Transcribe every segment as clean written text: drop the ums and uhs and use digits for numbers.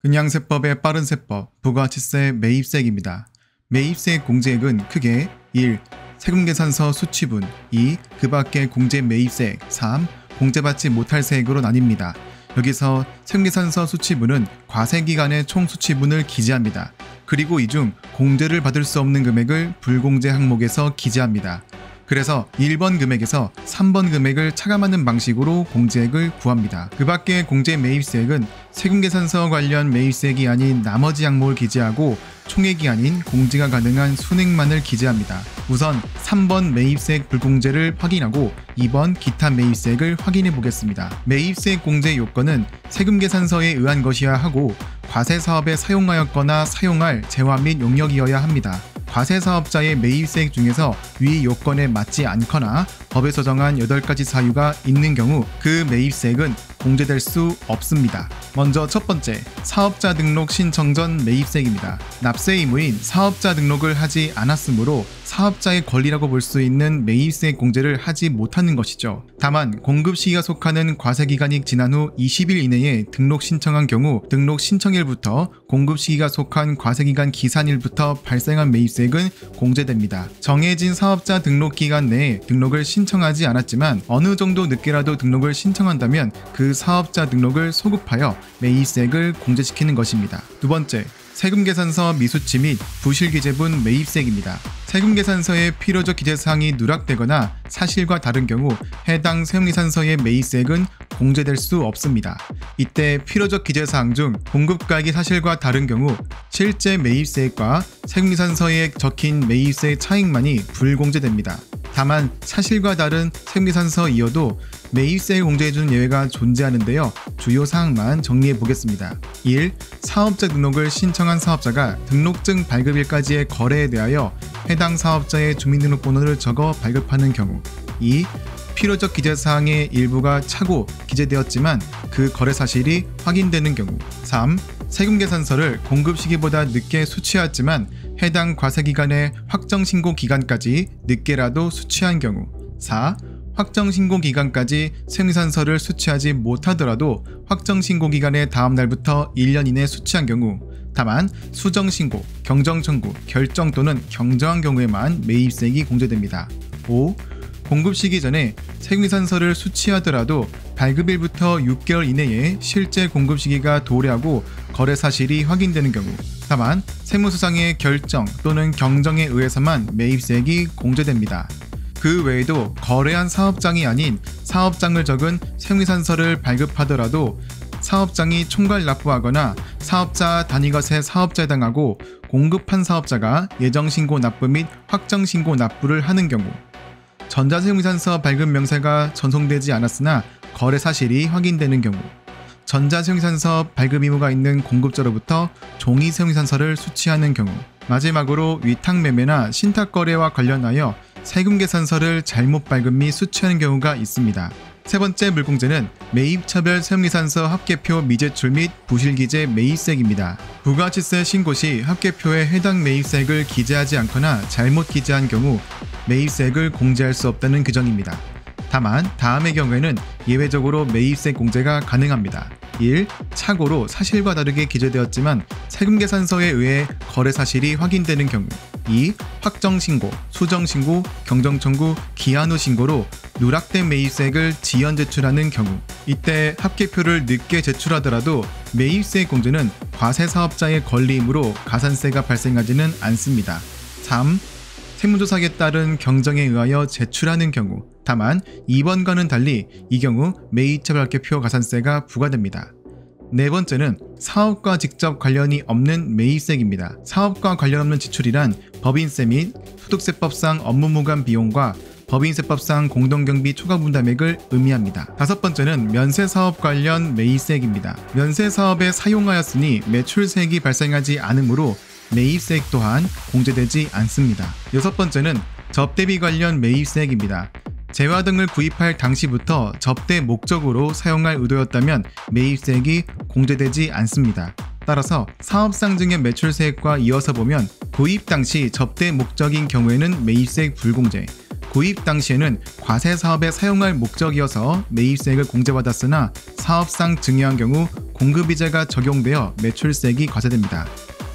그냥 세법의 빠른 세법, 부가가치세 매입세액입니다. 매입세액 공제액은 크게 1. 세금계산서 수취분 2. 그 밖의 공제 매입세액 3. 공제받지 못할 세액으로 나뉩니다. 여기서 세금계산서 수취분은 과세기간의 총 수취분을 기재합니다. 그리고 이 중 공제를 받을 수 없는 금액을 불공제 항목에서 기재합니다. 그래서 1번 금액에서 3번 금액을 차감하는 방식으로 공제액을 구합니다. 그 밖의 공제 매입세액은 세금계산서 관련 매입세액이 아닌 나머지 항목을 기재하고 총액이 아닌 공제가 가능한 순액만을 기재합니다. 우선 3번 매입세액 불공제를 확인하고 2번 기타 매입세액을 확인해 보겠습니다. 매입세액 공제 요건은 세금계산서에 의한 것이어야 하고 과세사업에 사용하였거나 사용할 재화 및 용역이어야 합니다. 과세사업자의 매입세액 중에서 위 요건에 맞지 않거나 법에서 정한 8가지 사유가 있는 경우 그 매입세액은 공제될 수 없습니다. 먼저 첫 번째, 사업자 등록 신청 전 매입세액입니다. 납세 의무인 사업자 등록을 하지 않았으므로 사업자의 권리라고 볼 수 있는 매입세액 공제를 하지 못하는 것이죠. 다만 공급 시기가 속하는 과세기간이 지난 후 20일 이내에 등록 신청한 경우 등록 신청일부터 공급 시기가 속한 과세기간 기산일부터 발생한 매입세액은 공제됩니다. 정해진 사업자 등록 기간 내에 등록을 신청하지 않았지만 어느 정도 늦게라도 등록을 신청한다면 그 사업자 등록을 소급하여 매입세액을 공제시키는 것입니다. 두 번째, 세금계산서 미수치 및 부실기재분 매입세액입니다. 세금계산서의 필요적 기재사항이 누락되거나 사실과 다른 경우 해당 세금계산서의 매입세액은 공제될 수 없습니다. 이때 필요적 기재사항 중 공급가액이 사실과 다른 경우 실제 매입세액과 세금계산서에 적힌 매입세액 차익만이 불공제됩니다. 다만 사실과 다른 세금계산서이어도 매입세액을 공제해주는 예외가 존재하는데요. 주요 사항만 정리해 보겠습니다. 1. 사업자 등록을 신청한 사업자가 등록증 발급일까지의 거래에 대하여 해당 사업자의 주민등록번호를 적어 발급하는 경우. 2. 필요적 기재사항의 일부가 차고 기재되었지만 그 거래 사실이 확인되는 경우. 3. 세금계산서를 공급 시기보다 늦게 수취하였지만 해당 과세기간의 확정신고 기간까지 늦게라도 수취한 경우. 4. 확정신고 기간까지 세금계산서를 수취하지 못하더라도 확정신고 기간의 다음 날부터 1년 이내 수취한 경우. 다만 수정신고, 경정청구, 결정 또는 경정한 경우에만 매입세액이 공제됩니다. 5. 공급 시기 전에 세금계산서를 수취하더라도 발급일부터 6개월 이내에 실제 공급 시기가 도래하고 거래 사실이 확인되는 경우. 다만 세무서상의 결정 또는 경정에 의해서만 매입세액이 공제됩니다. 그 외에도 거래한 사업장이 아닌 사업장을 적은 세금계산서를 발급하더라도 사업장이 총괄 납부하거나 사업자 단위과세 사업자에 해당하고 공급한 사업자가 예정신고 납부 및 확정신고 납부를 하는 경우. 전자세금계산서 발급 명세가 전송되지 않았으나 거래 사실이 확인되는 경우. 전자세금계산서 발급 의무가 있는 공급자로부터 종이 세금계산서를 수취하는 경우. 마지막으로 위탁매매나 신탁거래와 관련하여 세금계산서를 잘못 발급 및 수취하는 경우가 있습니다. 세 번째 물공제는 매입차별 세금계산서 합계표 미제출 및 부실기재 매입세액입니다. 부가가치세 신고 시 합계표에 해당 매입세액을 기재하지 않거나 잘못 기재한 경우 매입세액을 공제할 수 없다는 규정입니다. 다만 다음의 경우에는 예외적으로 매입세액 공제가 가능합니다. 1. 착오로 사실과 다르게 기재되었지만 세금계산서에 의해 거래 사실이 확인되는 경우. 2. 확정신고, 수정신고, 경정청구, 기한 후 신고로 누락된 매입세액을 지연 제출하는 경우. 이때 합계표를 늦게 제출하더라도 매입세액 공제는 과세사업자의 권리이므로 가산세가 발생하지는 않습니다. 3. 세무조사에 따른 경정에 의하여 제출하는 경우. 다만 2번과는 달리 이 경우 매입차별 합계표 가산세가 부과됩니다. 네 번째는 사업과 직접 관련이 없는 매입세액입니다. 사업과 관련 없는 지출이란 법인세 및 소득세법상 업무무관 비용과 법인세법상 공동경비 초과분담액을 의미합니다. 다섯 번째는 면세사업 관련 매입세액입니다. 면세사업에 사용하였으니 매출세액이 발생하지 않으므로 매입세액 또한 공제되지 않습니다. 여섯 번째는 접대비 관련 매입세액입니다. 재화 등을 구입할 당시부터 접대 목적으로 사용할 의도였다면 매입세액이 공제되지 않습니다. 따라서 사업상증의 매출세액과 이어서 보면 구입 당시 접대 목적인 경우에는 매입세액 불공제, 구입 당시에는 과세 사업에 사용할 목적이어서 매입세액을 공제받았으나 사업상 증여한 경우 공급이자가 적용되어 매출세액이 과세됩니다.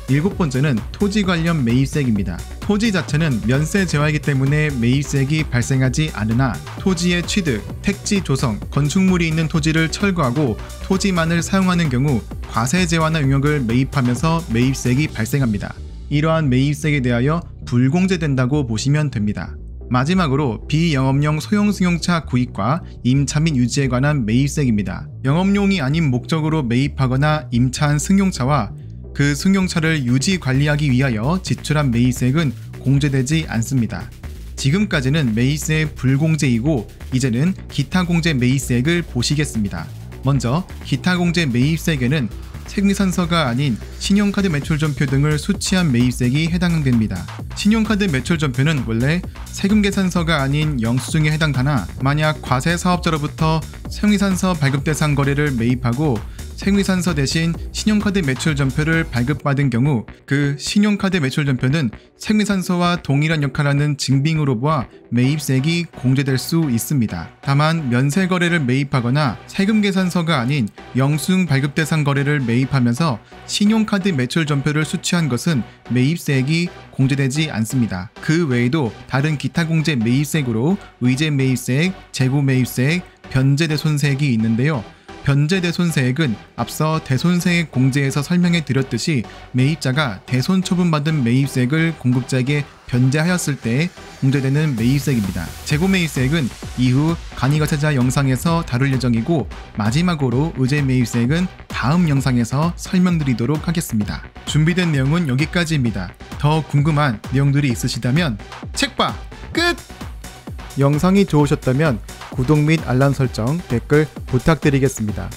7번째는 토지 관련 매입세액입니다. 토지 자체는 면세 제외이기 때문에 매입세액이 발생하지 않으나 토지의 취득, 택지 조성, 건축물이 있는 토지를 철거하고 토지만을 사용하는 경우 과세 제외나 용역을 매입하면서 매입세액이 발생합니다. 이러한 매입세액에 대하여 불공제된다고 보시면 됩니다. 마지막으로 비영업용 소형 승용차 구입과 임차 및 유지에 관한 매입세액입니다. 영업용이 아닌 목적으로 매입하거나 임차한 승용차와 그 승용차를 유지 관리하기 위하여 지출한 매입세액은 공제되지 않습니다. 지금까지는 매입세액 불공제이고 이제는 기타공제 매입세액을 보시겠습니다. 먼저 기타공제 매입세액에는 세금계산서가 아닌 신용카드 매출전표 등을 수취한 매입세액이 해당됩니다. 신용카드 매출전표는 원래 세금계산서가 아닌 영수증에 해당하나 만약 과세사업자로부터 세금계산서 발급 대상 거래를 매입하고 세금계산서 대신 신용카드 매출전표를 발급받은 경우 그 신용카드 매출전표는 세금계산서와 동일한 역할을 하는 증빙으로 보아 매입세액이 공제될 수 있습니다. 다만 면세거래를 매입하거나 세금계산서가 아닌 영수증 발급 대상 거래를 매입하면서 신용카드 매출전표를 수취한 것은 매입세액이 공제되지 않습니다. 그 외에도 다른 기타공제 매입세액으로 의제매입세액, 재고매입세액, 변제대손세액이 있는데요. 변제대손세액은 앞서 대손세액 공제에서 설명해 드렸듯이 매입자가 대손 처분받은 매입세액을 공급자에게 변제하였을 때 공제되는 매입세액입니다. 재고매입세액은 이후 간이과세자 영상에서 다룰 예정이고 마지막으로 의제매입세액은 다음 영상에서 설명드리도록 하겠습니다. 준비된 내용은 여기까지입니다. 더 궁금한 내용들이 있으시다면 책봐 끝! 영상이 좋으셨다면 구독 및 알람 설정, 댓글 부탁드리겠습니다.